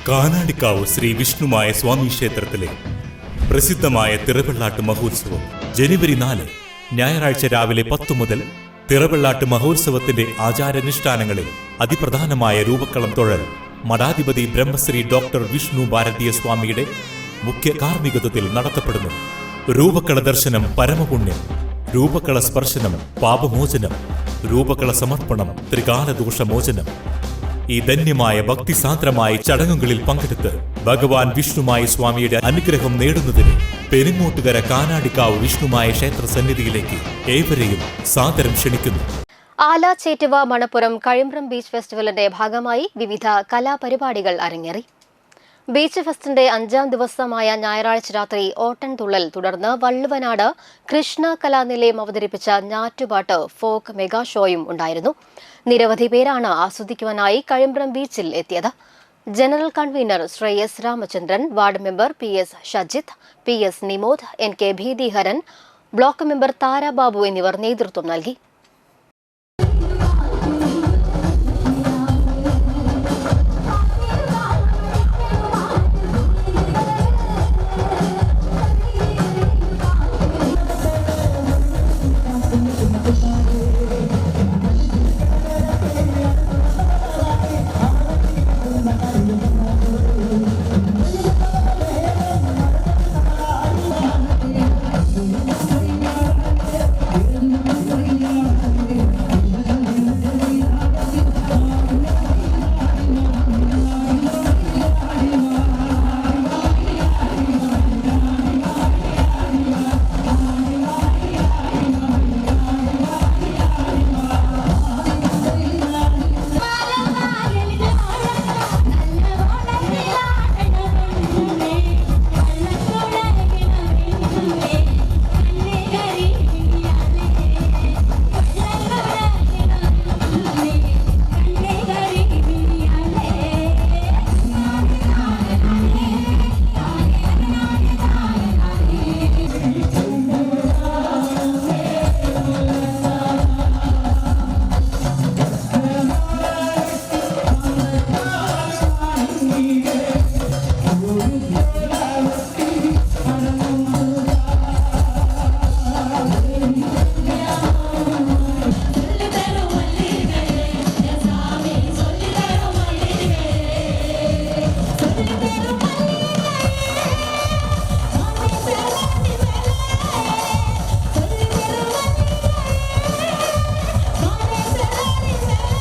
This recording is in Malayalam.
കാനാടിക്കാവ് ശ്രീ വിഷ്ണുമായ സ്വാമി ക്ഷേത്രത്തിലെ പ്രസിദ്ധമായ തിറവെള്ളാട്ട് മഹോത്സവം ജനുവരി 4 ഞായറാഴ്ച രാവിലെ 10 മുതൽ തിറവെള്ളാട്ട് മഹോത്സവത്തിന്റെ ആചാരാനുഷ്ഠാനങ്ങളിൽ അതിപ്രധാനമായ രൂപക്കളം തൊഴൽ മഠാധിപതി ബ്രഹ്മശ്രീ ഡോക്ടർ വിഷ്ണു ഭാരതീയ സ്വാമിയുടെ മുഖ്യ കാർമ്മികത്വത്തിൽ നടത്തപ്പെടുന്നു. രൂപക്കള ദർശനം പരമപുണ്യം, രൂപക്കള സ്പർശനം പാപമോചനം, രൂപക്കള സമർപ്പണം ത്രികാലദോഷമോചനം. ഈ ധന്യമായ ഭക്തിസാന്ദ്രമായ ചടങ്ങുകളിൽ പങ്കെടുത്ത് ഭഗവാൻ വിഷ്ണുമായ സ്വാമിയുടെ അനുഗ്രഹം നേടുന്നതിന് പെരിങ്ങോട്ടുകര കാനാടിക്കാവ് വിഷ്ണുമായ ക്ഷേത്ര സന്നിധിയിലേക്ക് ഏവരെയും സാദരം ക്ഷണിക്കുന്നു. ആല ചേറ്റുവ മണപ്പുറം കഴിമ്പ്രം ബീച്ച് ഫെസ്റ്റിവലിന്റെ ഭാഗമായി വിവിധ കലാപരിപാടികൾ അരങ്ങേറി. ബീച്ച് ഫെസ്റ്റിന്റെ 5ാം ദിവസമായ ഞായറാഴ്ച രാത്രി ഓട്ടൻതുള്ളൽ, തുടർന്ന് വള്ളുവനാട് കൃഷ്ണ കലാനിലയം അവതരിപ്പിച്ച ഞാറ്റുപാട്ട് ഫോക്ക് മെഗാ ഷോയും ഉണ്ടായിരുന്നു. നിരവധി പേരാണ് ആസ്വദിക്കുവാനായി കഴിമ്പ്രം ബീച്ചിൽ എത്തിയത്. General convener Shreyas Ramachandran, ward member PS Shajith, PS Nimod, NK Bheethiharan, block member Tarababu എന്നിവർ നേതൃത്വം നൽകി.